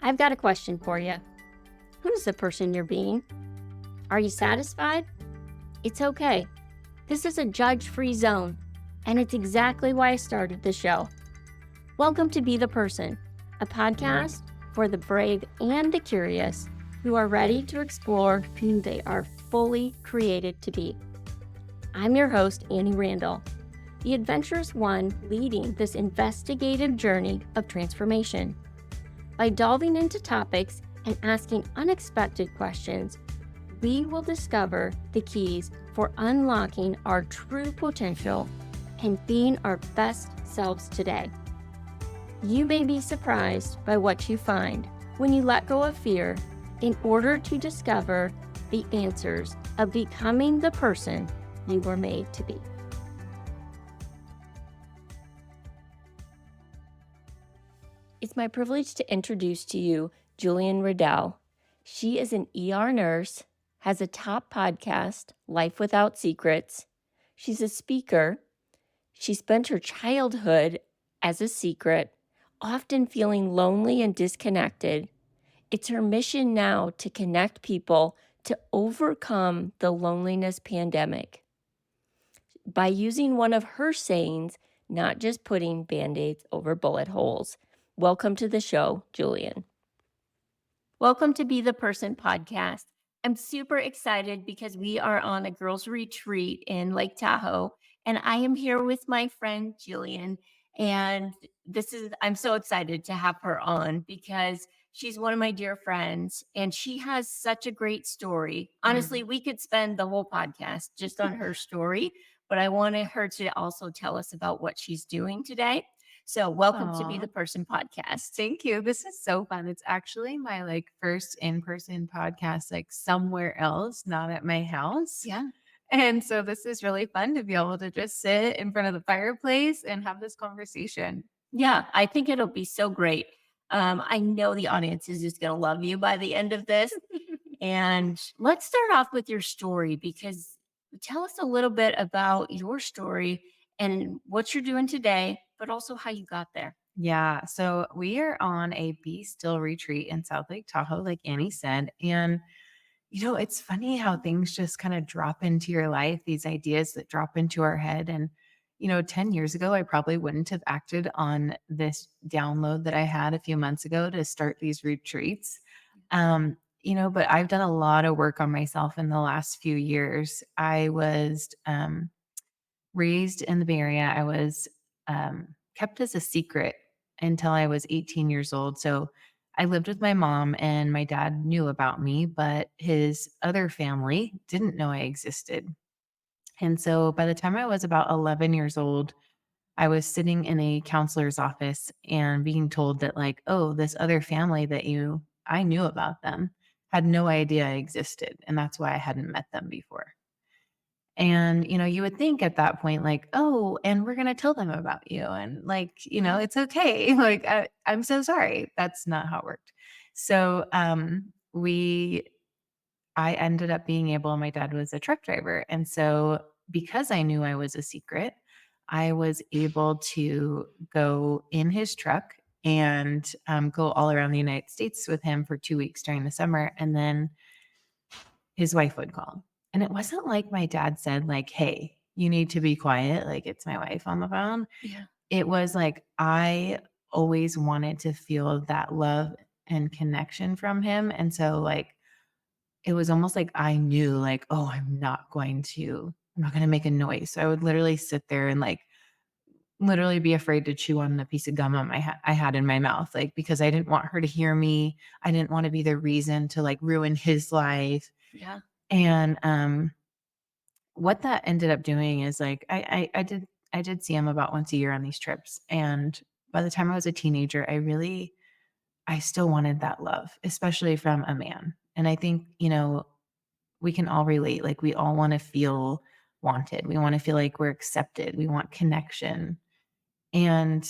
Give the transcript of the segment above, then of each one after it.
I've got a question for you. Who's the person you're being? Are you satisfied? It's okay. This is a judge-free zone, and it's exactly why I started the show. Welcome to Be the Person, a podcast for the brave and the curious who are ready to explore who they are fully created to be. I'm your host, Annie Randall, the adventurous one leading this investigative journey of transformation. By delving into topics and asking unexpected questions, we will discover the keys for unlocking our true potential and being our best selves today. You may be surprised by what you find when you let go of fear in order to discover the answers of becoming the person you were made to be. It's my privilege to introduce to you Jillian Riddell. She is an ER nurse, has a top podcast, Life Without Secrets. She's a speaker. She spent her childhood as a secret, often feeling lonely and disconnected. It's her mission now to connect people to overcome the loneliness pandemic by using one of her sayings, not just putting Band-Aids over bullet holes. Welcome to the show, Jillian. Welcome to Be the Person podcast. I'm super excited because we are on a girls' retreat in Lake Tahoe, and I am here with my friend Jillian. And I'm so excited to have her on because she's one of my dear friends and she has such a great story. Honestly, we could spend the whole podcast just on her story, but I wanted her to also tell us about what she's doing today. So welcome to Be the Person podcast. Thank you. This is so fun. It's actually my first in-person podcast, somewhere else, not at my house. Yeah. And so this is really fun to be able to just sit in front of the fireplace and have this conversation. Yeah, I think it'll be so great. I know the audience is just going to love you by the end of this. And let's start off with your story, because tell us a little bit about your story and what you're doing today, but also how you got there. Yeah. So we are on a Be Still retreat in South Lake Tahoe, like Annie said. And, it's funny how things just kind of drop into your life, these ideas that drop into our head. And, 10 years ago, I probably wouldn't have acted on this download that I had a few months ago to start these retreats. But I've done a lot of work on myself in the last few years. I was raised in the Bay Area. I was kept as a secret until I was 18 years old. So I lived with my mom and my dad knew about me, but his other family didn't know I existed. And so by the time I was about 11 years old, I was sitting in a counselor's office and being told that oh, this other family I knew about them, had no idea I existed. And that's why I hadn't met them before. And, you would think at that point, oh, and we're going to tell them about you. And it's okay. I'm so sorry. That's not how it worked. So, I ended up being able, my dad was a truck driver. And so because I knew I was a secret, I was able to go in his truck and go all around the United States with him for 2 weeks during the summer. And then his wife would call. And it wasn't like my dad said, hey, you need to be quiet. It's my wife on the phone. Yeah. It was I always wanted to feel that love and connection from him. And so it was almost like I knew oh, I'm not going to make a noise. So I would literally sit there and literally be afraid to chew on the piece of gum I had in my mouth, because I didn't want her to hear me. I didn't want to be the reason to ruin his life. Yeah. And what that ended up doing is I did see him about once a year on these trips. And by the time I was a teenager, I still wanted that love, especially from a man. And I think, we can all relate. We all want to feel wanted. We want to feel like we're accepted. We want connection. And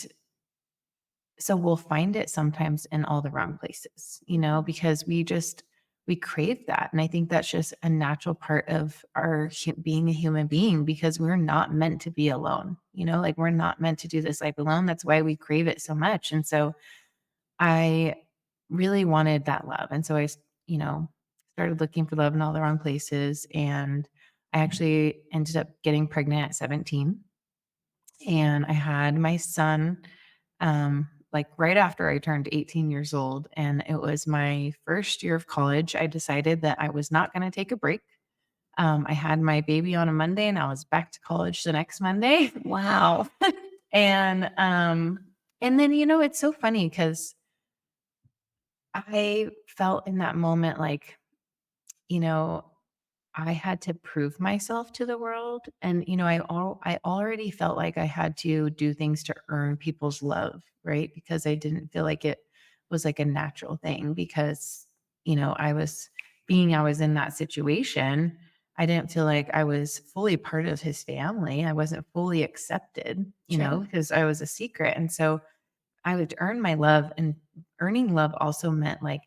so we'll find it sometimes in all the wrong places, because we crave that. And I think that's just a natural part of our being a human being, because we're not meant to be alone, we're not meant to do this life alone. That's why we crave it so much. And so I really wanted that love. And so you know, started looking for love in all the wrong places. And I actually ended up getting pregnant at 17. And I had my son like right after I turned 18 years old. And it was my first year of college. I decided that I was not going to take a break. I had my baby on a Monday and I was back to college the next Monday. Wow. And then, it's so funny because I felt in that moment like, you know, I had to prove myself to the world. And, I already felt like I had to do things to earn people's love, right? Because I didn't feel like it was like a natural thing because, I was in that situation. I didn't feel like I was fully part of his family. I wasn't fully accepted, Sure. because I was a secret. And so I would earn my love, and earning love also meant like,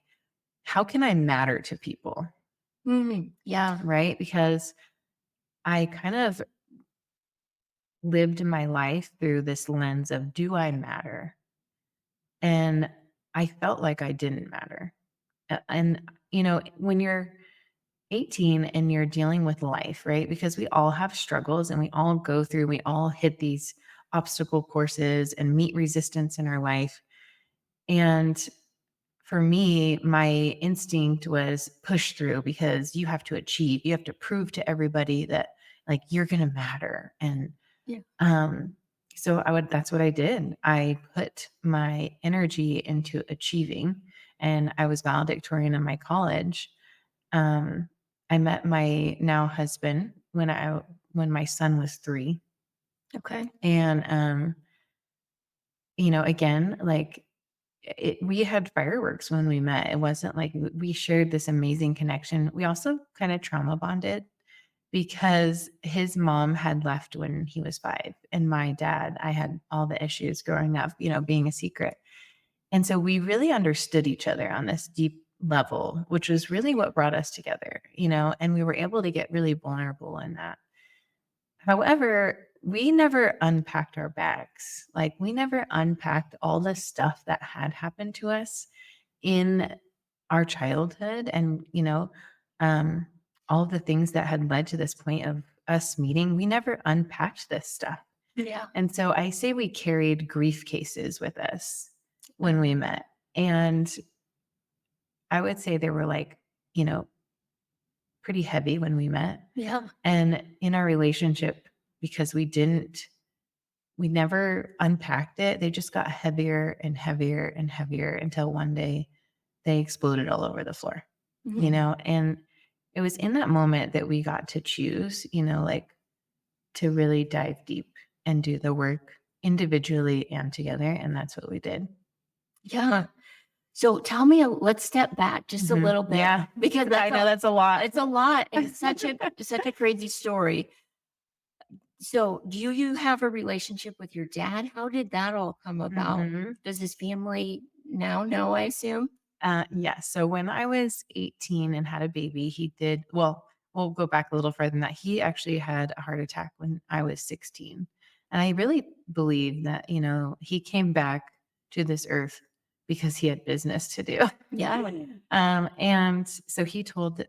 how can I matter to people? Yeah. Right? Because I kind of lived my life through this lens of, do I matter? And I felt like I didn't matter. And, when you're 18 and you're dealing with life, right? Because we all have struggles and we all hit these obstacle courses and meet resistance in our life. And for me, my instinct was push through because you have to achieve, you have to prove to everybody that like you're going to matter. And Yeah. so that's what I did. I put my energy into achieving, and I was valedictorian in my college. Um, I met my now husband when my son was 3. Okay. And, again, like we had fireworks when we met. It wasn't like we shared this amazing connection. We also kind of trauma bonded because his mom had left when he was 5. And my dad, I had all the issues growing up, being a secret. And so we really understood each other on this deep level, which was really what brought us together, and we were able to get really vulnerable in that. However, we never unpacked our bags. Like we never unpacked all the stuff that had happened to us in our childhood and, um, all the things that had led to this point of us meeting. We never unpacked this stuff. Yeah. And so I say we carried grief cases with us when we met. And I would say they were like, pretty heavy when we met. Yeah. And in our relationship, because we never unpacked it, they just got heavier and heavier and heavier until one day they exploded all over the floor, and it was in that moment that we got to choose, like to really dive deep and do the work individually and together. And that's what we did. Yeah. So tell me, let's step back just a little bit. Yeah. Because I know that's a lot. it's a lot. It's such a crazy story. So do you have a relationship with your dad? How did that all come about? Mhm. Does his family now know, I assume? Yes. So when I was 18 and had a baby, we'll go back a little further than that. He actually had a heart attack when I was 16. And I really believe that, he came back to this earth because he had business to do. Yeah. And so he told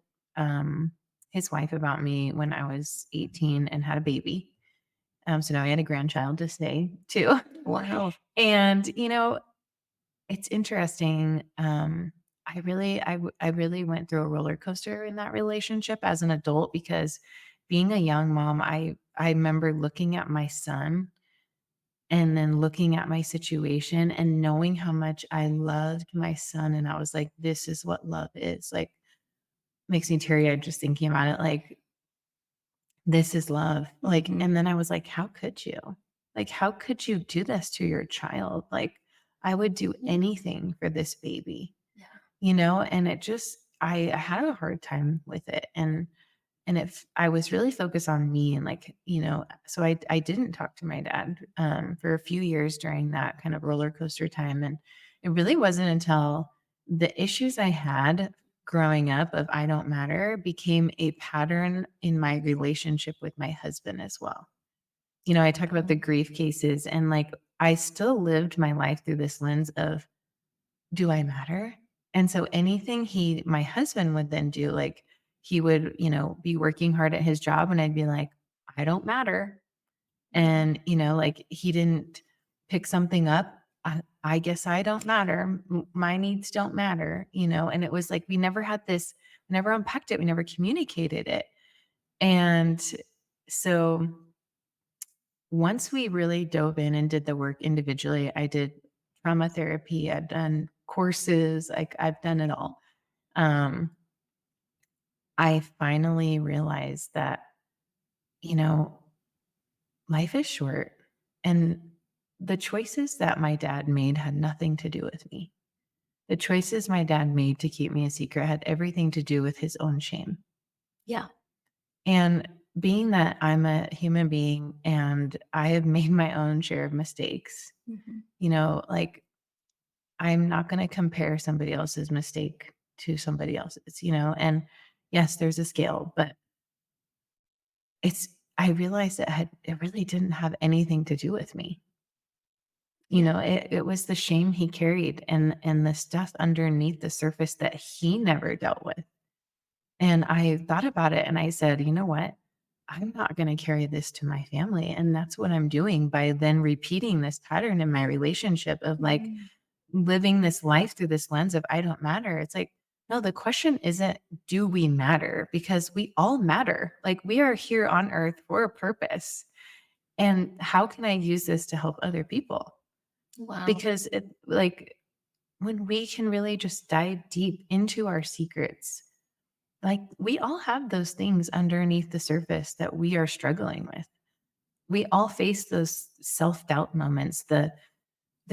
his wife about me when I was 18 and had a baby. So now I had a grandchild to say too. Wow. And, it's interesting. I really went through a roller coaster in that relationship as an adult because being a young mom, I remember looking at my son and then looking at my situation and knowing how much I loved my son. And I was like, this is what love is. Like, makes me teary eyed just thinking about it. Like, this is love. Like, Mhm. and then I was like, how could you? Like, how could you do this to your child? Like, I would do anything for this baby, Yeah. and I had a hard time with it. And if I was really focused on me and like, so I didn't talk to my dad for a few years during that kind of roller coaster time. And it really wasn't until the issues I had growing up of I don't matter became a pattern in my relationship with my husband as well. I talk about the grief cases and like I still lived my life through this lens of, do I matter? And so anything my husband would then do, like, he would, be working hard at his job, and I'd be like, "I don't matter." Yeah. And, like, he didn't pick something up, I guess I don't matter. My needs don't matter, and it was like we never unpacked it, we never communicated it. And so once we really dove in and did the work individually, I did trauma therapy, I've done courses, like I've done it all. Um, I finally realized that, you know, life is short, and the choices that my dad made had nothing to do with me. The choices my dad made to keep me a secret had everything to do with his own shame. Yeah. And being that I'm a human being and I have made my own share of mistakes, Mhm. like, I'm not going to compare somebody else's mistake to somebody else's, and yes, there's a scale, but I realized it really didn't have anything to do with me. Yeah. It was the shame he carried and the stuff underneath the surface that he never dealt with. And I thought about it and I said, "You know what? I'm not gonna carry this to my family." And that's what I'm doing by then repeating this pattern in my relationship of, like, Mm. living this life through this lens of I don't matter. It's like, no, the question isn't, do we matter? Because we all matter. Like, we are here on earth for a purpose. And how can I use this to help other people? Wow. Because when we can really just dive deep into our secrets, like, we all have those things underneath the surface that we are struggling with. We all face those self-doubt moments, the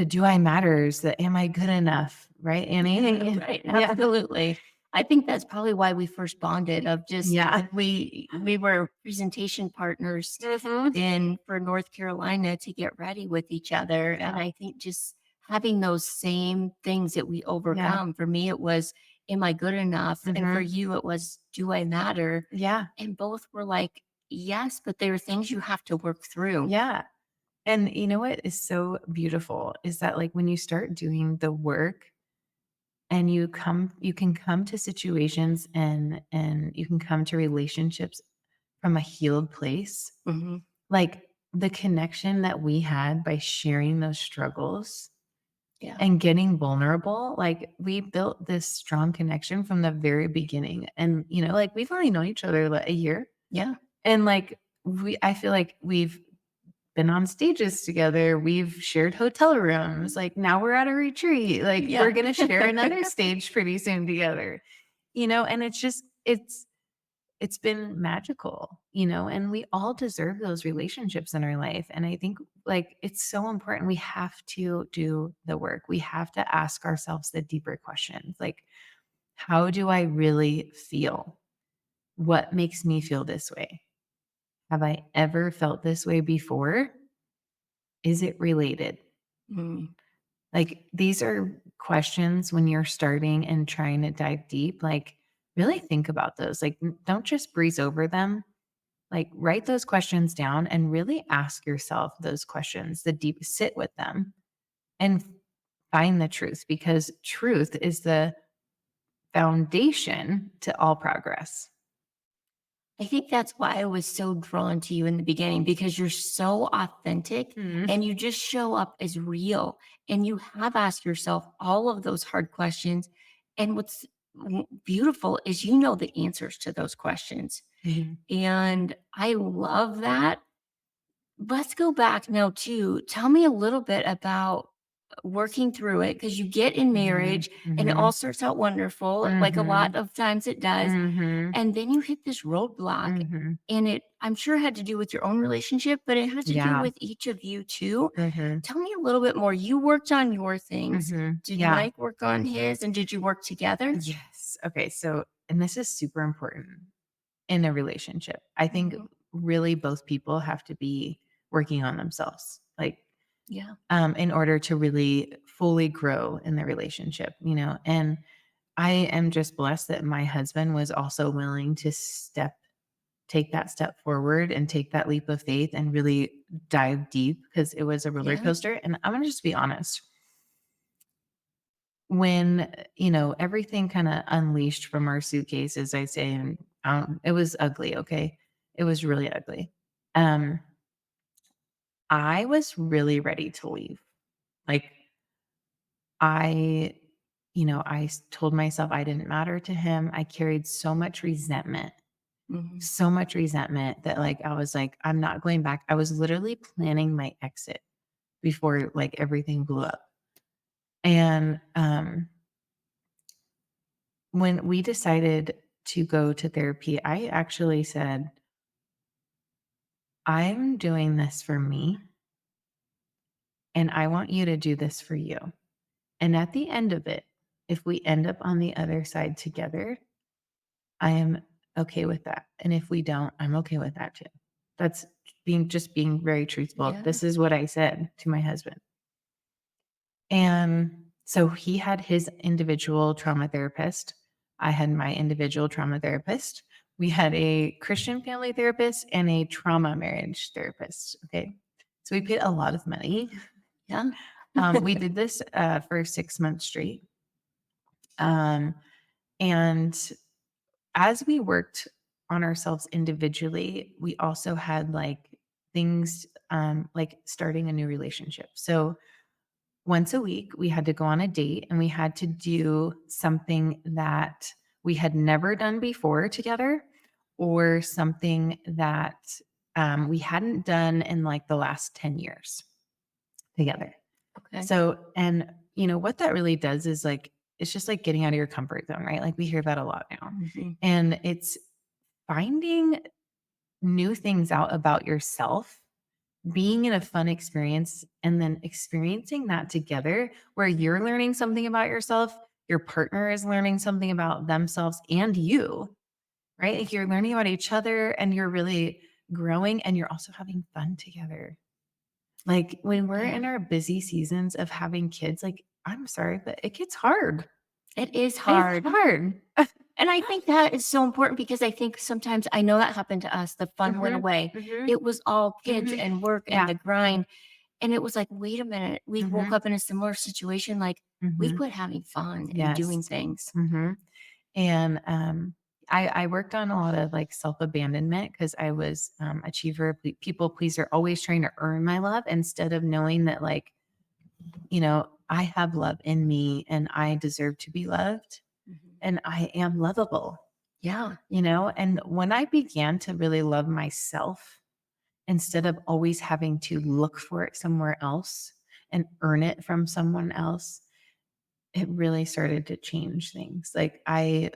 do I matters, the am I good enough, right, Annie? Right, Yeah. absolutely. I think that's probably why we first bonded of just Yeah. we were presentation partners Mhm. in for North Carolina to get ready with each other, and Yeah. I think just having those same things that we Yeah. overcome, for me, it was, "Am I good enough?" And for Mhm. you, it was, "Do I matter?" Yeah. And both were like, "Yes, but there are things you have to work through." Yeah. And you know what is so beautiful is that, like, when you start doing the work and you can come to situations and you can come to relationships from a healed place. Mhm. Like, the connection that we had by sharing those struggles Yeah. and getting vulnerable, like, we built this strong connection from the very beginning. And, like, we've only known each other, like, a year. Yeah. And, like, I feel like we've been on stages together, we've shared hotel rooms, like, now we're at a retreat, like, we're Yeah. gonna share another stage pretty soon together, and it's been magical, and we all deserve those relationships in our life. And I think, like, it's so important. We have to do the work. We have to ask ourselves the deeper questions. Like, how do I really feel? What makes me feel this way? Have I ever felt this way before? Is it related? Mm. Like, these are questions when you're starting and trying to dive deep. Like, really think about those. Like, don't just breeze over them. Like, write those questions down and really ask yourself those questions, sit with them and find the truth, because truth is the foundation to all progress. I think that's why I was so drawn to you in the beginning because you're so authentic Mhm. and you just show up as real and you have asked yourself all of those hard questions. And what's beautiful is you know the answers to those questions. Mhm. And I love that. Let's go back now to tell me a little bit about working through it because you get in Mhm. marriage and it all Mhm. starts out wonderful, like a lot Mhm. of times it does. Mhm. And then you hit this roadblock Mhm. and it, I'm sure, had to do with your own relationship, but it had to do Yeah. with each of you too. Mhm. Tell me a little bit more. You worked on your things. Mhm. Did Yeah. Mike work on his and did you work together? Yes. Okay. So, and this is super important in a relationship. I think Mhm. really both people have to be working on themselves, like, Yeah. in order to really fully grow in the relationship, And I am just blessed that my husband was also willing to take that step forward and take that leap of faith and really dive deep because it was a roller Yeah. coaster. And I'm going to just be honest. when, everything kind of unleashed from our suitcases, I say, and it was ugly. Okay. It was really ugly. Um, I was really ready to leave. Like I, told myself I didn't matter to him. I carried Mhm. so much resentment that like, I was like, I'm not going back. I was literally planning my exit before like everything blew up. And, when we decided to go to therapy, I actually said, I'm doing this for me, and I want you to do this for you. And at the end of it, if we end up on the other side together, I am okay with that. And if we don't, I'm okay with that too. That's being very truthful. Yeah. This is what I said to my husband. And so he had his individual trauma therapist. I had my individual trauma therapist. We had a Christian family therapist and a trauma marriage therapist. Okay. So we paid a lot of money. Yeah. We did this for 6 months straight. And as we worked on ourselves individually, we also had like things like starting a new relationship. So once a week, we had to go on a date and we had to do something that we had never done before together or something that we hadn't done in like the last 10 years together. Okay. So, and what that really does is like, it's just like getting out of your comfort zone, right? Like we hear that a lot now. Mhm. And it's finding new things out about yourself, being in a fun experience, and then experiencing that together where you're learning something about yourself, your partner is learning something about themselves and you, right? Like you're learning about each other and you're really growing and you're also having fun together. Like when we're Yeah. in our busy seasons of having kids, like I'm sorry, but it gets hard. It is It's hard. hard. And I think that is so important because I think sometimes I know that happened to us. The fun went Mhm, away. mhm, It was all kids mhm. and work and Yeah. the grind. And it was like, wait a minute. We woke Mhm, up in a similar situation. Like we mhm. quit having fun and doing Yes. things. Mhm. And, I worked on a lot of, like, self-abandonment because I was, achiever, people pleaser, always trying to earn my love instead of knowing that, like, I have love in me and I deserve to be loved Mhm. and I am lovable, Yeah. And when I began to really love myself instead of always having to look for it somewhere else and earn it from someone else, it really started to change things. Like, I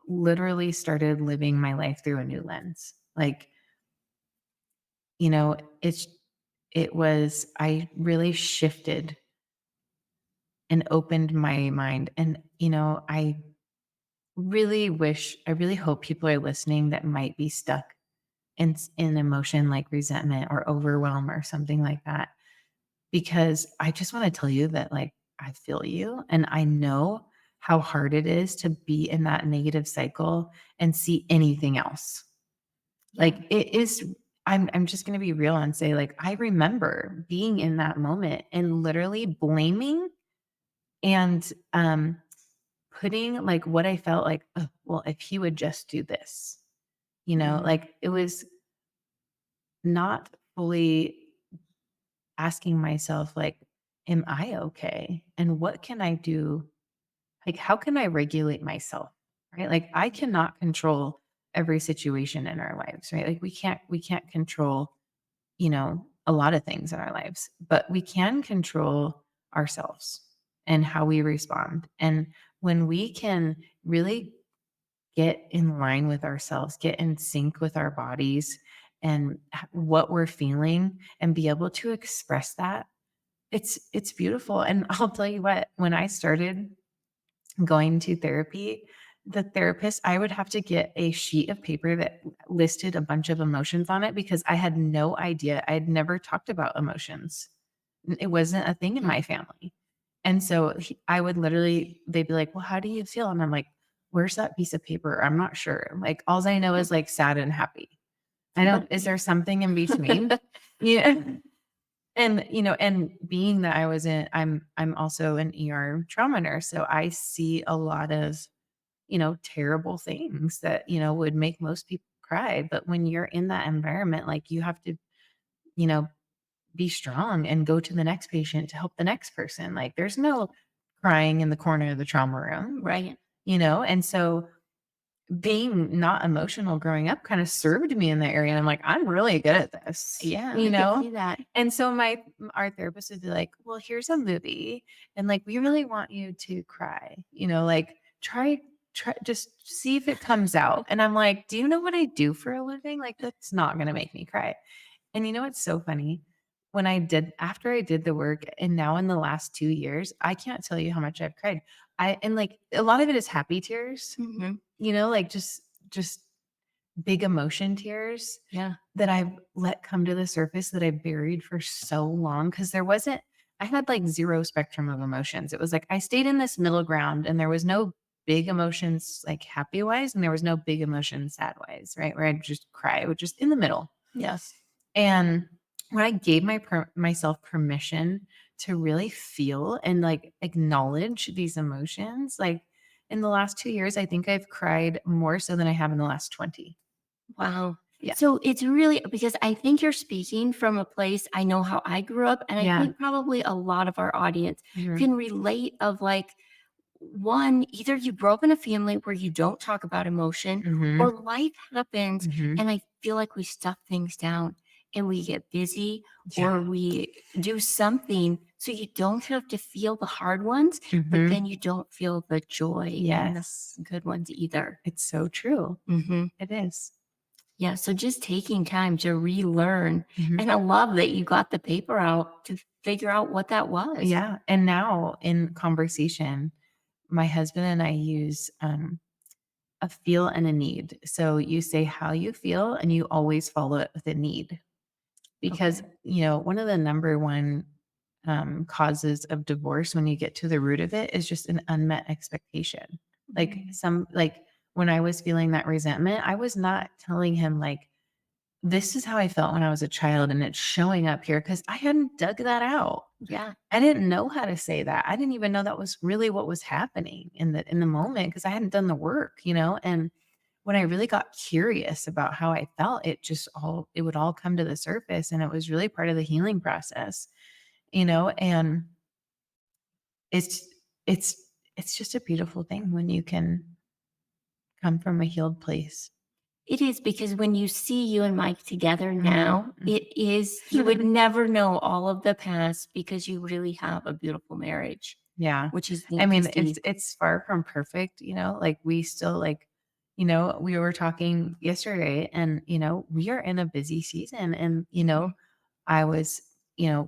literally started living my life through a new lens. Like, you know, it's I really shifted and opened my mind. And, I really hope people are listening that might be stuck in emotion like resentment or overwhelm or something like that. Because I just want to tell you that, like, I feel you and I know how hard it is to be in that negative cycle and see anything else. Yeah. Like it is I'm just gonna be real and say, like, I remember being in that moment and literally blaming and putting like what I felt like, "Oh, well, if he would just do this," Mm. like it was not fully asking myself, like, am I okay? And what can I do? Like, how can I regulate myself? Right? Like I cannot control every situation in our lives, right? Like we can't control a lot of things in our lives, but we can control ourselves and how we respond. And when we can really get in line with ourselves, get in sync with our bodies and what we're feeling and be able to express that, it's beautiful. And I'll tell you what, when I started going to therapy, the therapist, I would have to get a sheet of paper that listed a bunch of emotions on it because I had no idea. I had never talked about emotions. It wasn't a thing in Mm. my family. And so I would literally, they'd be like, well, how do you feel? And I'm like, where's that piece of paper? I'm not sure. Like, all I know is like sad and happy. I don't, But is there something in between? Yeah. And, and being that I'm also an ER trauma nurse, so I see a lot of, terrible things that, would make most people cry. But when you're in that environment, like, you have to, you know, be strong and go to the next patient to help the next person. Like, there's no crying in the corner of the trauma room, Right. And so being not emotional growing up kind of served me in that area. And I'm like, I'm really good at this, Yeah, I can see that. And so our therapist would be like, well, here's a movie. And like, we really want you to cry, like try, just see if it comes out. And I'm like, do you know what I do for a living? Like, that's not going to make me cry. And it's so funny. After I did the work, and now in the last 2 years, I can't tell you how much I've cried. And like, a lot of it is happy tears, Mhm. like just big emotion tears Yeah. that I've let come to the surface that I buried for so long. Cause I had like zero spectrum of emotions. It was like I stayed in this middle ground, and there was no big emotions like happy wise, and there was no big emotions sad wise, right? Where I'd just cry. It was just in the middle. Yes. And when I gave myself permission to really feel and like acknowledge these emotions, like in the last 2 years, I think I've cried more so than I have in the last 20. Wow. Yeah. So it's really because I think you're speaking from a place I know how I grew up, and I Yeah. think probably a lot of our audience Mhm. can relate of like one, either you grow up in a family where you don't talk about emotion or Mhm. life happens Mhm. and I feel like we stuff things down and we get busy Yeah. or we do something so you don't have to feel the hard ones, but Mhm. then you don't feel the joy and the Yes. good ones either. It's so true. Hmm. It is. Yeah. So just taking time to relearn. Mhm. And I love that you got the paper out to figure out what that was. Yeah. And now in conversation, my husband and I use a feel and a need. So you say how you feel, and you always follow it with a need. Because, Okay. one of the number one causes of divorce, when you get to the root of it, is just an unmet expectation. Like Mm. when I was feeling that resentment, I was not telling him like, this is how I felt when I was a child, and it's showing up here, because I hadn't dug that out. Yeah. I didn't know how to say that. I didn't even know that was really what was happening in the moment, because I hadn't done the work, and when I really got curious about how I felt, it would all come to the surface, and it was really part of the healing process, and it's it's it's just a beautiful thing when you can come from a healed place. It is because when you see you and Mike together Mhm, now, it is you would mhm. never know all of the past because you really have a beautiful marriage, Yeah. which is I neat to mean, it's see. it's far from perfect, like, we still, like, we were talking yesterday, and, we are in a busy season, and, Mhm. I was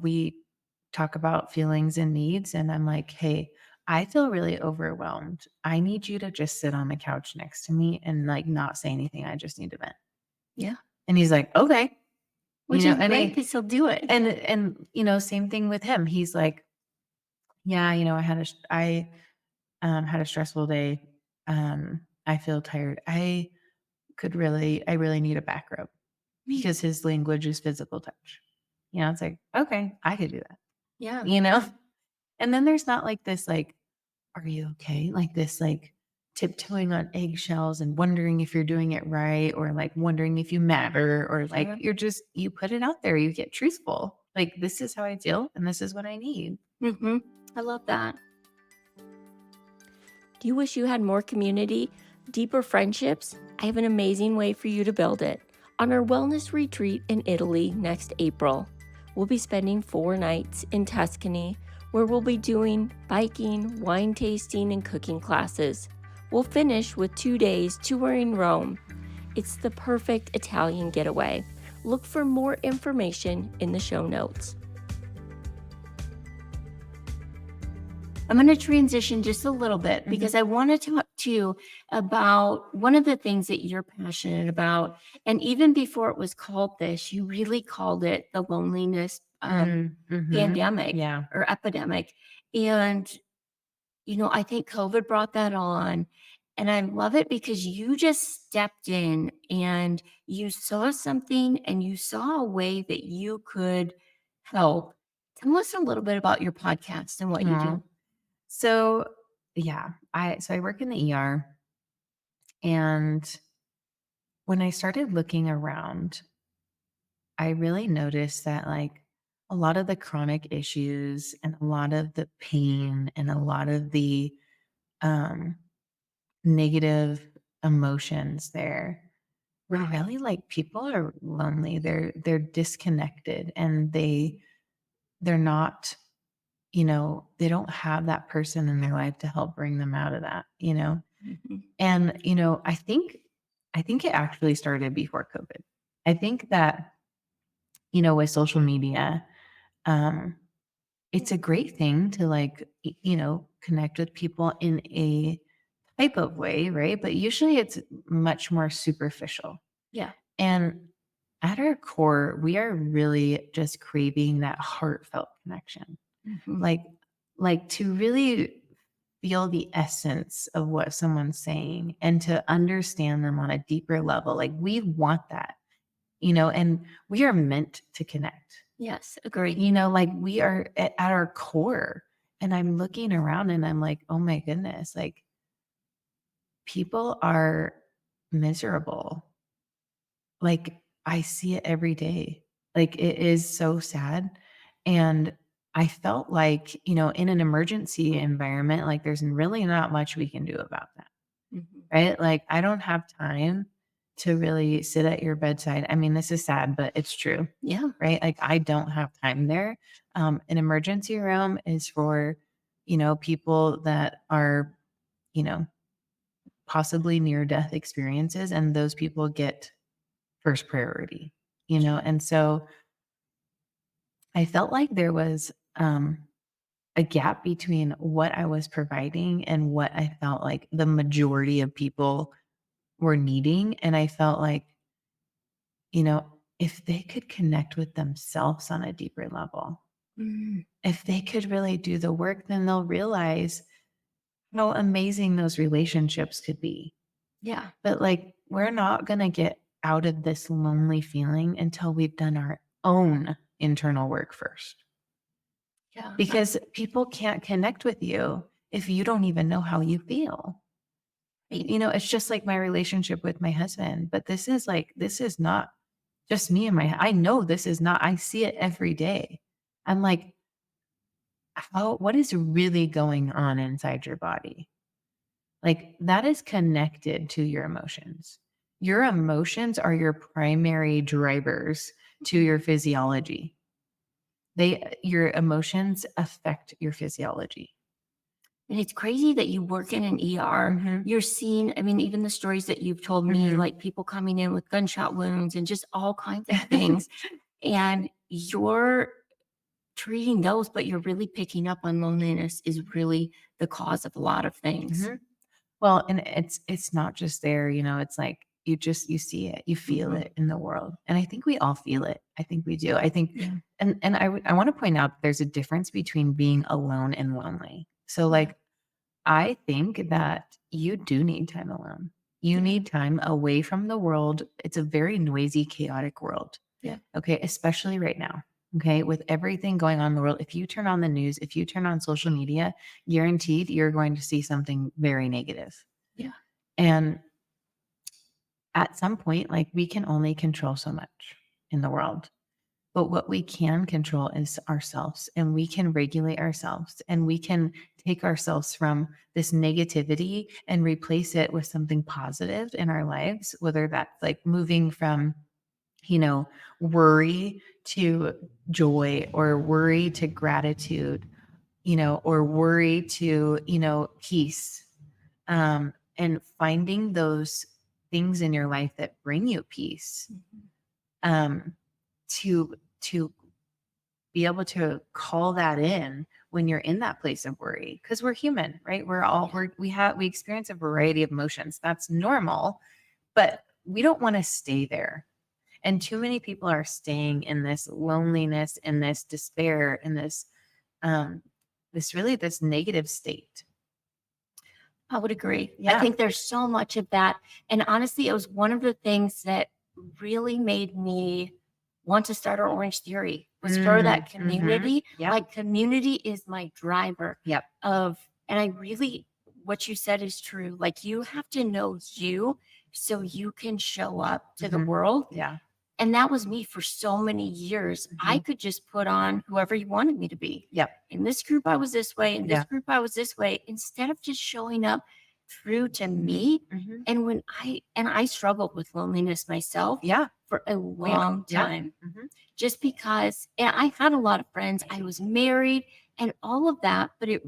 we talk about feelings and needs, and I'm like, "Hey, I feel really overwhelmed. I need you to just sit on the couch next to me and, like, not say anything. I just need to vent." Yeah, And he's like, "Okay." which is And great because he'll do it. same thing with him. He's like, "Yeah, I had a stressful day. I feel tired. I really need a back rub," because his language is physical touch. It's like, okay, I could do that, Yeah. you know? And then there's not like this, like, are you okay? Like this, like tiptoeing on eggshells and wondering if you're doing it right, or like wondering if you matter, or like Sure. you put it out there, you get truthful. Like, this is how I feel, and this is what I need. Hmm. I love that. Do you wish you had more community, deeper friendships? I have an amazing way for you to build it. On our wellness retreat in Italy next April, we'll be spending 4 nights in Tuscany where we'll be doing biking, wine tasting, and cooking classes. We'll finish with 2 days touring Rome. It's the perfect Italian getaway. Look for more information in the show notes. I'm going to transition just a little bit because I want to talk to you about one of the things that you're passionate about. And even before it was called this, you really called it the loneliness Mhm. pandemic Yeah. or epidemic. And, I think COVID brought that on. And I love it because you just stepped in and you saw something and you saw a way that you could help Tell us a little bit about your podcast and what you Aw. do. So yeah, I work in the ER, and when I started looking around, I really noticed that like a lot of the chronic issues and a lot of the pain and a lot of the um negative emotions there were really like people are lonely. They're disconnected, and they're not, they don't have that person in their life to help bring them out of that. Mhm. And I think it actually started before COVID. I think that, with social media, um it's a great thing to like, connect with people in a type of way, right? But usually it's much more superficial. Yeah. And at our core, we are really just craving that heartfelt connection. Mhm. Like like to really feel the essence of what someone's saying and to understand them on a deeper level. Like we want that, and we are meant to connect. Yes, agree. Like we are at our core. And I'm looking around and I'm like, oh my goodness, like people are miserable. Like, I see it every day. Like, it is so sad, and I felt like, in an emergency environment, like, there's really not much we can do about that, Mhm. right? Like, I don't have time to really sit at your bedside. I mean, this is sad, but it's true, Yeah. right? Like, I don't have time there. An emergency room is for, people that are, you know, possibly near death experiences, and those people get first priority, and so I felt like there was a gap between what I was providing and what I felt like the majority of people were needing. And I felt like, if they could connect with themselves on a deeper level, Mm. if they could really do the work, then they'll realize how amazing those relationships could be. Yeah. But like, we're not going to get out of this lonely feeling until we've done our own internal work first. Yeah. Because people can't connect with you if you don't even know how you feel. Right. It's just like my relationship with my husband, but this is not just me and I know this is not, I see it every day. I'm like, what is really going on inside your body? Like that is connected to your emotions. Your emotions are your primary drivers to your physiology. Your emotions affect your physiology. And it's crazy that you work in an ER. Mhm. You're seeing, I mean, even the stories that you've told me, Mhm. like people coming in with gunshot wounds and just all kinds of things. And you're treating those, but you're really picking up on loneliness is really the cause of a lot of things. Mhm. Well, and it's not just there, it's like you see it, you feel Mhm. it in the world. And I think we all feel it. I think we do. I think Yeah. and I want to point out there's a difference between being alone and lonely. So Yeah. like I think that you do need time alone. You Yeah. need time away from the world. It's a very noisy, chaotic world. Yeah. Okay, especially right now. Okay, with everything going on in the world, if you turn on the news, if you turn on social media, guaranteed you're going to see something very negative. Yeah. And at some point, like we can only control so much in the world. But what we can control is ourselves, and we can regulate ourselves, and we can take ourselves from this negativity and replace it with something positive in our lives, whether that's like moving from, worry to joy, or worry to gratitude, or worry to, peace. And finding those things in your life that bring you peace, Mhm. um, to be able to call that in when you're in that place of worry, because we're human, right? Yeah. We experience a variety of emotions. That's normal, but we don't want to stay there. And too many people are staying in this loneliness, in this despair, in um this negative state. I would agree. I Yeah. think there's so much of that. And honestly, it was one of the things that really made me want to start our Orange Theory. was for that Mm-hmm. community. Yep. Like community is my driver Yep. and I really, what you said is true. Like you have to know you so you can show up to the world. Yeah. And that was me for so many years. I could just put on whoever you wanted me to be. Yep. In this group, I was this way. In this Yeah. group, I was this way. Instead of just showing up true to me. And when I struggled with loneliness myself Yeah. for a long Yeah. time, just because and I had a lot of friends. I was married and all of that, but it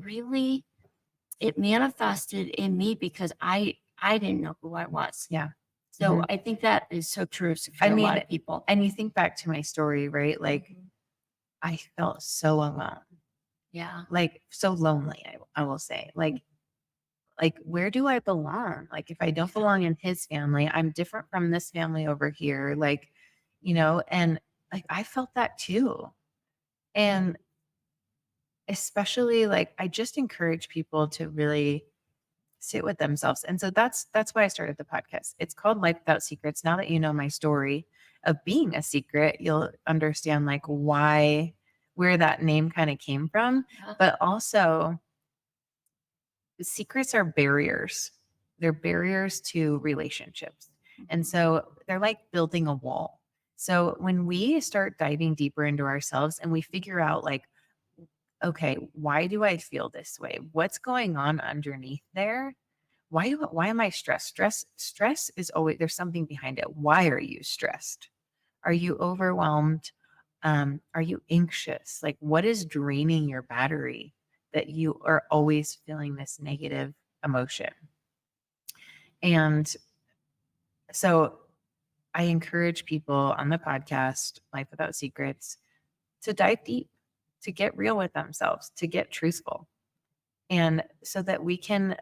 manifested in me because I didn't know who I was. Yeah. So I think that is so true for a lot of people. And you think back to my story, right? Like I felt so alone. Yeah. Like so lonely, I will say. Like where do I belong? Like if I don't belong in his family, I'm different from this family over here. Like, and like I felt that too. And especially like I just encourage people to really sit with themselves. And so that's why I started the podcast. It's called Life Without Secrets. Now that you know my story of being a secret, you'll understand like where that name kind of came from. But also secrets are barriers. They're barriers to relationships. And so they're like building a wall. So when we start diving deeper into ourselves and we figure out like, okay, why do I feel this way? What's going on underneath there? Why am I stressed? Stress is always there's something behind it. Why are you stressed? Are you overwhelmed? Are you anxious? Like what is draining your battery that you are always feeling this negative emotion? And so I encourage people on the podcast, Life Without Secrets, to dive deep, to get real with themselves, to get truthful. And so that we can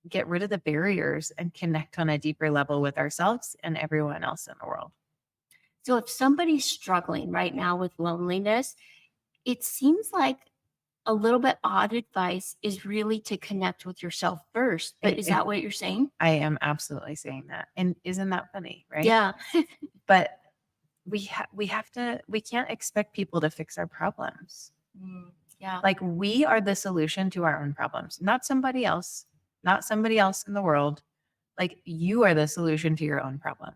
get rid of the barriers and connect on a deeper level with ourselves and everyone else in the world. So if somebody's struggling right now with loneliness, it seems like a little bit odd advice is really to connect with yourself first. But is that what you're saying? I am absolutely saying that. And isn't that funny, right? Yeah. But we can't expect people to fix our problems. Yeah. Like we are the solution to our own problems, not somebody else in the world. Like you are the solution to your own problem.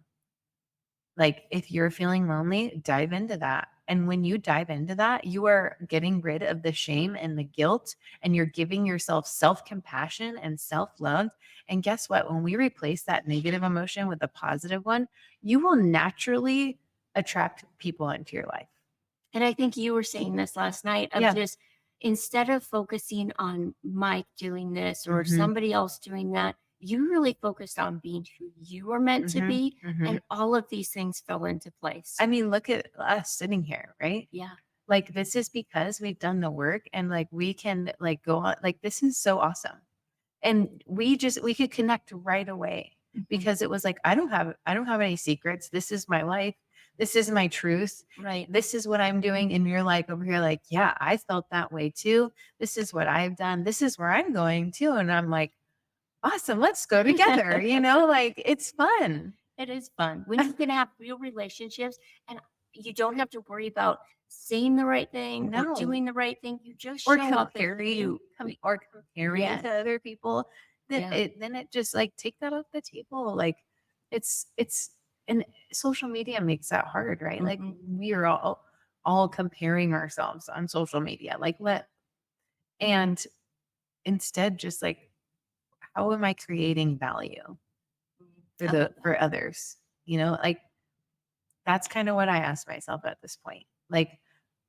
Like if you're feeling lonely, dive into that. And when you dive into that, you are getting rid of the shame and the guilt, and you're giving yourself self-compassion and self-love. And guess what? When we replace that negative emotion with a positive one, you will naturally attract people into your life. And I think you were saying this last night of just instead of focusing on Mike doing this or somebody else doing that, you really focused on being who you were meant to be. And all of these things fell into place. I mean, look at us sitting here, right? Yeah. Like this is because we've done the work and like we can like go on. Like this is so awesome. And we could connect right away because it was like, I don't have any secrets. This is my life. This is my truth. Right. This is what I'm doing. And you're like over here, like, yeah, I felt that way too. This is what I've done. This is where I'm going too. And I'm like, awesome. Let's go together. Like it's fun. It is fun when you can have real relationships and you don't have to worry about saying the right thing or doing the right thing. You just show up as you. Or comparing to other people. Then it just like take that off the table. Like it's and social media makes that hard, right? Like we are all comparing ourselves on social media. And instead just like, how am I creating value for others? Like that's kind of what I ask myself at this point. Like,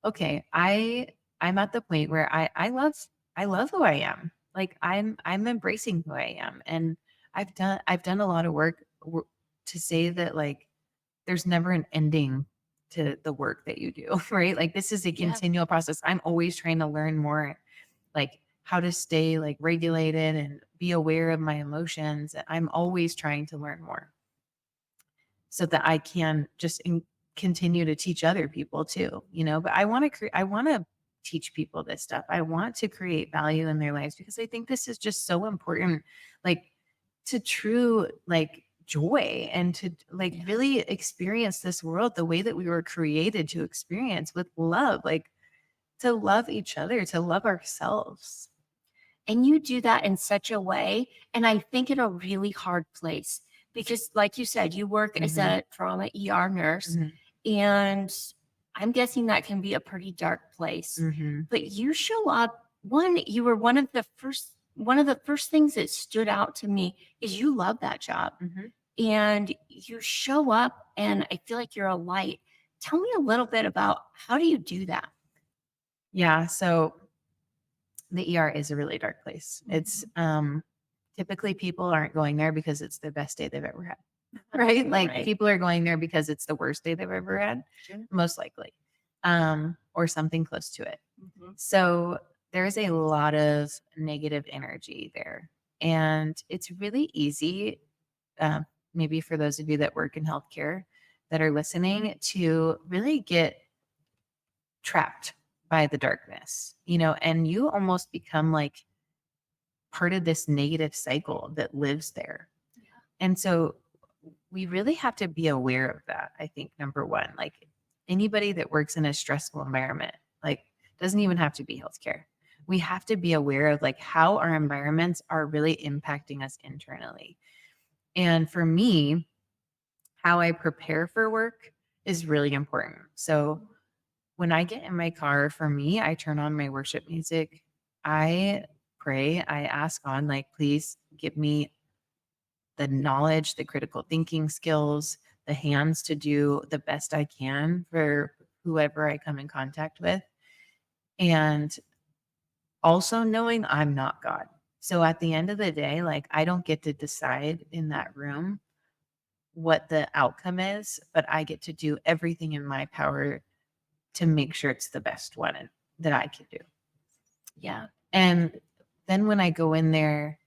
okay, I'm at the point where I love who I am. Like I'm embracing who I am. And I've done a lot of work to say that like there's never an ending to the work that you do, right? Like this is a continual process. I'm always trying to learn more, like how to stay like regulated and be aware of my emotions. I'm always trying to learn more so that I can just continue to teach other people too, but I want to teach people this stuff. I want to create value in their lives because I think this is just so important, like to joy and to like really experience this world the way that we were created to experience with love, like to love each other, to love ourselves. And you do that in such a way, and I think in a really hard place because, like you said, you work as Mhm, a trauma ER nurse, mhm, and I'm guessing that can be a pretty dark place. mhm, But you show up. You were one of the first things that stood out to me is you love that job, mhm. and you show up, and I feel like you're a light. Tell me a little bit about how do you do that? Yeah, so the ER is a really dark place. It's Mhm. typically people aren't going there because it's the best day they've ever had. Right? Like Right. people are going there because it's the worst day they've ever had, Sure. most likely. Or something close to it. Mhm. So there's a lot of negative energy there. And it's really easy, uh, maybe for those of you that work in healthcare that are listening, to really get trapped by the darkness, and you almost become like part of this negative cycle that lives there. And so we really have to be aware of that. I think number one, like anybody that works in a stressful environment, like doesn't even have to be healthcare. We have to be aware of like how our environments are really impacting us internally. And for me, how I prepare for work is really important. So when I get in my car, for me, I turn on my worship music. I pray. I ask God, like, please give me the knowledge, the critical thinking skills, the hands to do the best I can for whoever I come in contact with. And also knowing I'm not God. So at the end of the day, like I don't get to decide in that room what the outcome is, but I get to do everything in my power to make sure it's the best one that I can do. Yeah. And then when I go in there,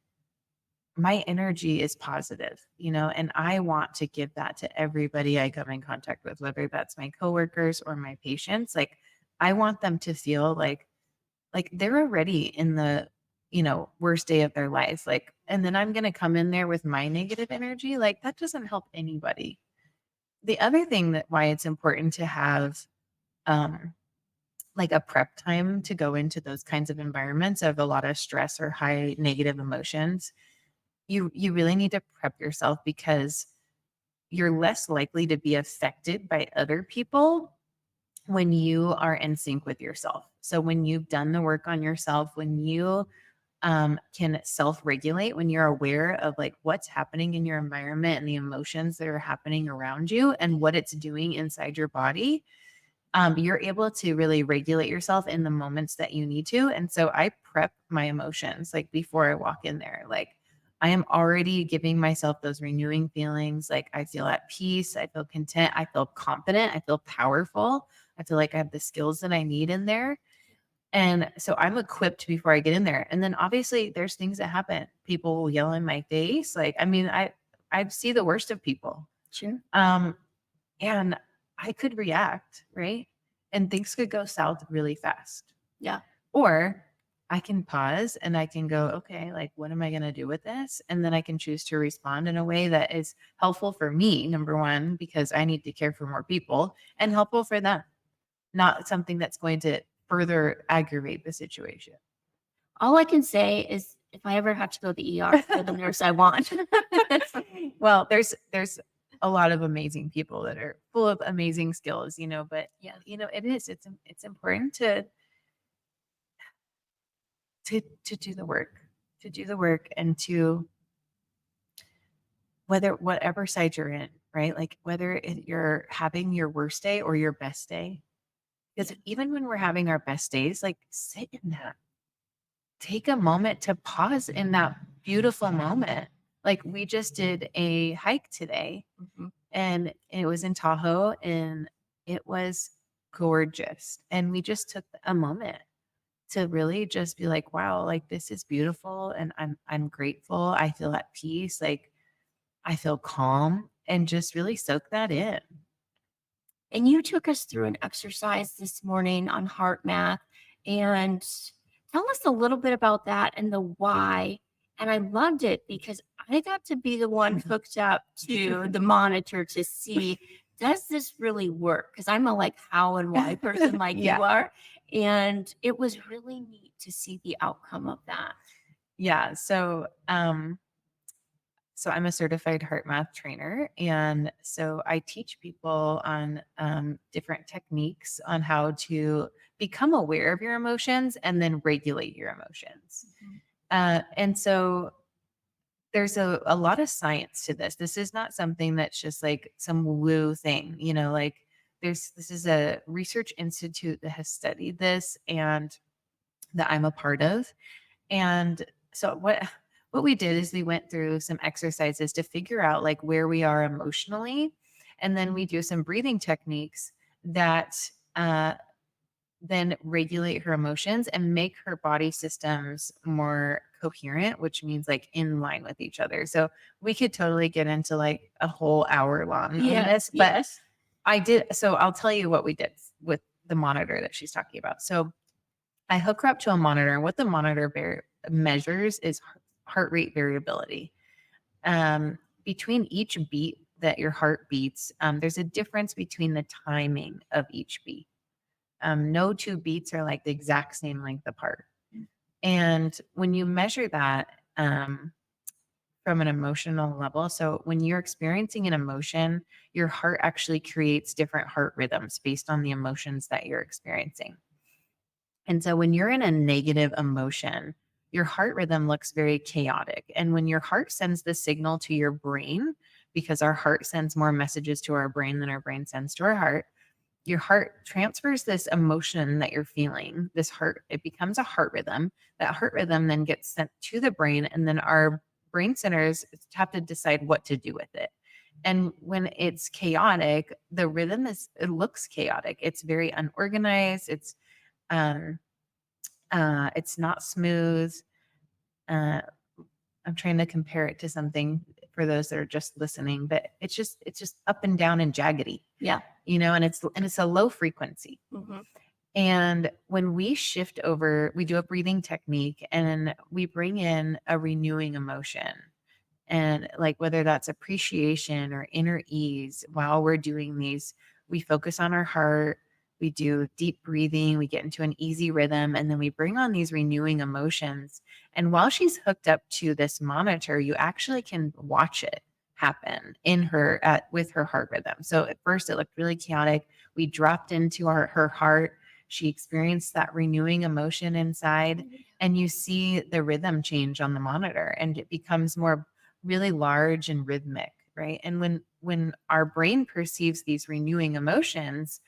my energy is positive, and I want to give that to everybody I come in contact with, whether that's my coworkers or my patients. Like I want them to feel like they're already in the, worst day of their life. Like, and then I'm gonna come in there with my negative energy. Like that doesn't help anybody. The other thing that why it's important to have um like a prep time to go into those kinds of environments of a lot of stress or high negative emotions, you really need to prep yourself because you're less likely to be affected by other people when you are in sync with yourself. So when you've done the work on yourself, when you can self-regulate, when you're aware of like what's happening in your environment and the emotions that are happening around you and what it's doing inside your body, you're able to really regulate yourself in the moments that you need to. And so I prep my emotions like before I walk in there. Like I am already giving myself those renewing feelings. Like I feel at peace. I feel content. I feel confident. I feel powerful. I feel like I have the skills that I need in there. And so I'm equipped before I get in there. And then obviously there's things that happen. People will yell in my face. Like, I mean, I see the worst of people. Sure. Um, and I could react, right? And things could go south really fast. Yeah. Or I can pause and I can go, okay, like, what am I going to do with this? And then I can choose to respond in a way that is helpful for me, number one, because I need to care for more people, and helpful for them, not something that's going to further aggravate the situation. All I can say is if I ever have to go to the ER, you're the nurse I want. Well, there's a lot of amazing people that are full of amazing skills, but Yeah. it's important to do the work, and to whatever side you're in, right? Like whether you're having your worst day or your best day, because even when we're having our best days, like sit in that, take a moment to pause in that beautiful moment. Like we just did a hike today Mhm. and it was in Tahoe and it was gorgeous. And we just took a moment to really just be like, wow, like this is beautiful and I'm grateful. I feel at peace, like I feel calm, and just really soak that in. And you took us through an exercise this morning on heart math. And tell us a little bit about that and the why. And I loved it because I got to be the one hooked up to the monitor to see, does this really work? Because I'm a like how and why person like Yeah. you are. And it was really neat to see the outcome of that. Yeah. So I'm a certified heart math trainer. And so I teach people on different techniques on how to become aware of your emotions and then regulate your emotions. And so there's a lot of science to this. This is not something that's just like some woo thing, like this is a research institute that has studied this and that I'm a part of. And so what we did is we went through some exercises to figure out like where we are emotionally, and then we do some breathing techniques that then regulate her emotions and make her body systems more coherent, which means like in line with each other. So we could totally get into like a whole hour long on this, but Yes. I did. So I'll tell you what we did with the monitor that she's talking about. So I hook her up to a monitor, and what the monitor measures is heart rate variability. Between each beat that your heart beats, there's a difference between the timing of each beat. No two beats are like the exact same length apart. And when you measure that from an emotional level, so when you're experiencing an emotion, your heart actually creates different heart rhythms based on the emotions that you're experiencing. And so when you're in a negative emotion, your heart rhythm looks very chaotic. And when your heart sends the signal to your brain, because our heart sends more messages to our brain than our brain sends to our heart, your heart transfers this emotion that you're feeling, it becomes a heart rhythm. That heart rhythm then gets sent to the brain, and then our brain centers have to decide what to do with it. And when it's chaotic, it looks chaotic. It's very unorganized. Um, it's not smooth. Uh, I'm trying to compare it to something for those that are just listening, but it's just up and down and jaggedy. Yeah. And it's a low frequency. Mm-hmm. And when we shift over, we do a breathing technique and we bring in a renewing emotion. And like whether that's appreciation or inner ease, while we're doing these, we focus on our heart, we do deep breathing, we get into an easy rhythm, and then we bring on these renewing emotions. And while she's hooked up to this monitor, you actually can watch it happen with her heart rhythm. So at first it looked really chaotic. We dropped into her heart. She experienced that renewing emotion inside, and you see the rhythm change on the monitor, and it becomes more really large and rhythmic, right? And when our brain perceives these renewing emotions,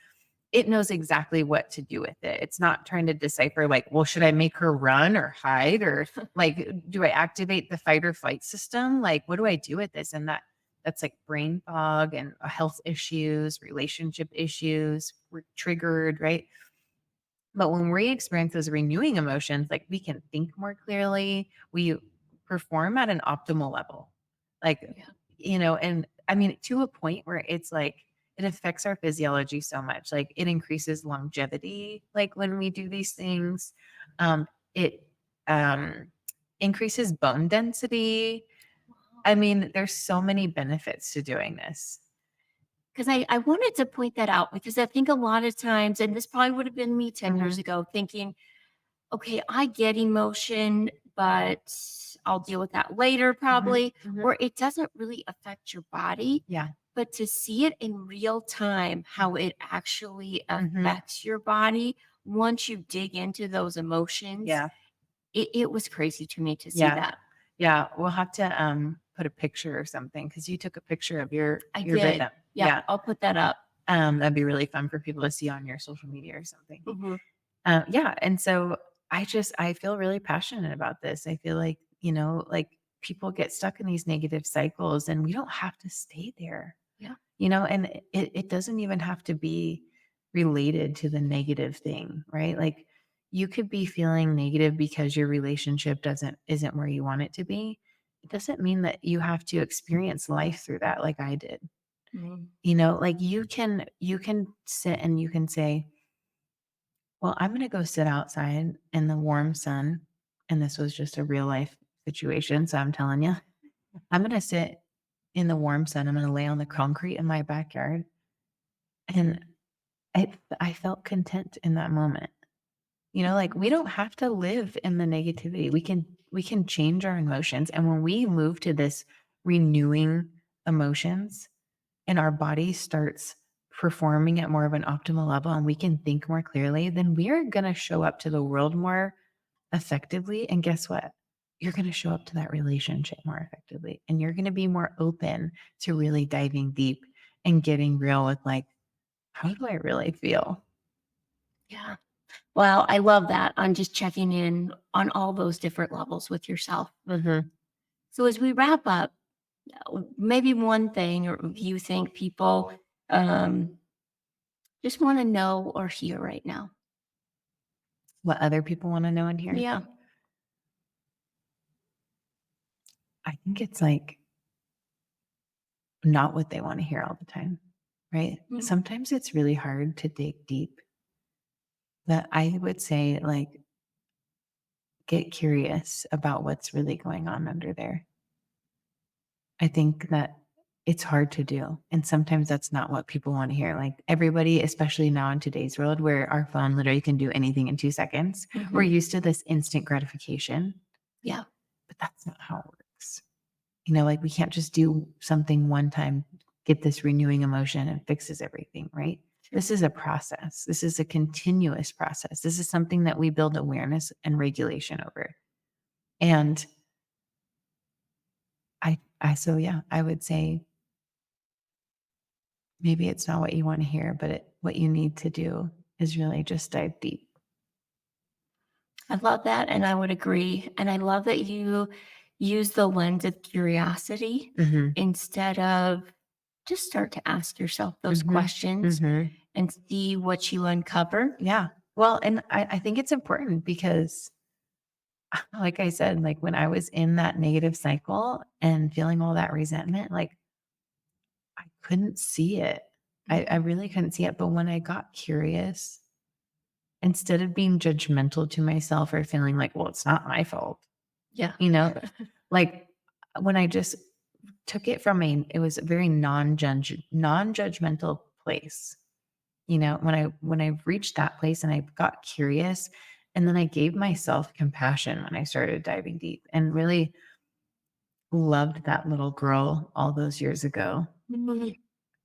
it knows exactly what to do with it. It's not trying to decipher like, well, should I make her run or hide, or like, do I activate the fight or flight system? Like, what do I do with this? And that's like brain fog and health issues, relationship issues, we're triggered, right? But when we experience those renewing emotions, like we can think more clearly, we perform at an optimal level. Like, and I mean, to a point where it's like, it affects our physiology so much. Like it increases longevity. Like when we do these things, it increases bone density. I mean, there's so many benefits to doing this. Because I wanted to point that out because I think a lot of times, and this probably would have been me 10 years ago, thinking, okay, I get emotion, but I'll deal with that later probably, or it doesn't really affect your body. Yeah. But to see it in real time, how it actually affects your body once you dig into those emotions, Yeah. it was crazy to me to see Yeah. that. Yeah. We'll have to put a picture or something because you took a picture of your did. rhythm. Yeah, I'll put that up. That'd be really fun for people to see on your social media or something. Yeah. And so I feel really passionate about this. I feel like, like people get stuck in these negative cycles and we don't have to stay there. Yeah. And it doesn't even have to be related to the negative thing, right? Like you could be feeling negative because your relationship isn't where you want it to be. It doesn't mean that you have to experience life through that like I did. Like you can sit and you can say, well, I'm going to go sit outside in the warm sun. And this was just a real life situation. So I'm telling you, I'm going to sit in the warm sun. I'm going to lay on the concrete in my backyard. And I felt content in that moment. Like we don't have to live in the negativity. We can change our emotions. And when we move to this renewing emotions and our body starts performing at more of an optimal level and we can think more clearly, then we are going to show up to the world more effectively. And guess what? You're going to show up to that relationship more effectively. And you're going to be more open to really diving deep and getting real with like, how do I really feel? Yeah. Well, I love that on just checking in on all those different levels with yourself. Mm-hmm. So as we wrap up, maybe one thing or you think people just want to know or hear right now. What other people want to know in here? Yeah. I think it's like not what they want to hear all the time, right? Mm. Sometimes it's really hard to dig deep. But I would say, like, get curious about what's really going on under there. I think that it's hard to do. And sometimes that's not what people want to hear. Like everybody, especially now in today's world where our phone literally can do anything in 2 seconds, we're used to this instant gratification. Yeah. But that's not how it works. Like we can't just do something one time, get this renewing emotion and fixes everything, right? This is a process. This is a continuous process. This is something that we build awareness and regulation over. And I would say maybe it's not what you want to hear, but what you need to do is really just dive deep. I love that. And I would agree. And I love that you use the lens of curiosity instead of just start to ask yourself those questions and see what you uncover. Yeah. Well, and I think it's important because like I said, like when I was in that negative cycle and feeling all that resentment, like I couldn't see it. I really couldn't see it. But when I got curious, instead of being judgmental to myself or feeling like, well, it's not my fault. Yeah. Like when I just took it from it was a very non-judgmental place. When I reached that place and I got curious and then I gave myself compassion when I started diving deep and really loved that little girl all those years ago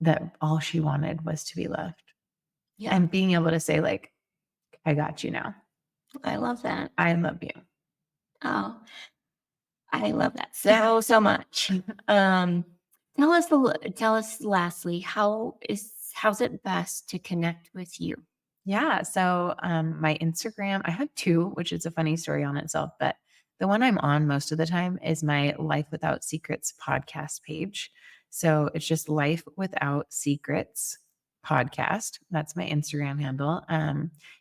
that all she wanted was to be loved. Yeah. And being able to say like, I got you now. I love that. I love you. Oh, I love that so much. Tell us lastly, how's it best to connect with you? Yeah. So my Instagram, I have 2, which is a funny story on itself, but the one I'm on most of the time is my Life Without Secrets podcast page. So it's just Life Without Secrets podcast. That's my Instagram handle.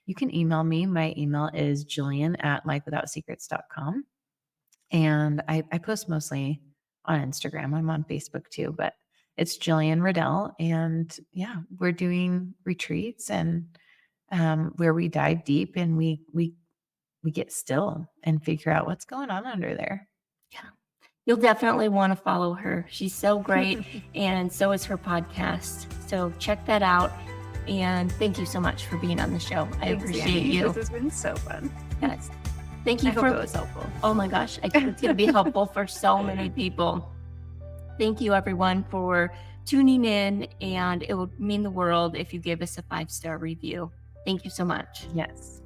You can email me. My email is Jillian@lifewithoutsecrets.com. And I post mostly on Instagram. I'm on Facebook too, but it's Jillian Riddell. And yeah, we're doing retreats and where we dive deep and we get still and figure out what's going on under there. Yeah. You'll definitely want to follow her. She's so great. And so is her podcast. So check that out. And thank you so much for being on the show. I appreciate you. This has been so fun. Yes. Thank you I hope it was helpful. Oh my gosh. I think it's going to be helpful for so many people. Thank you everyone for tuning in, and it would mean the world if you give us a 5-star review. Thank you so much. Yes.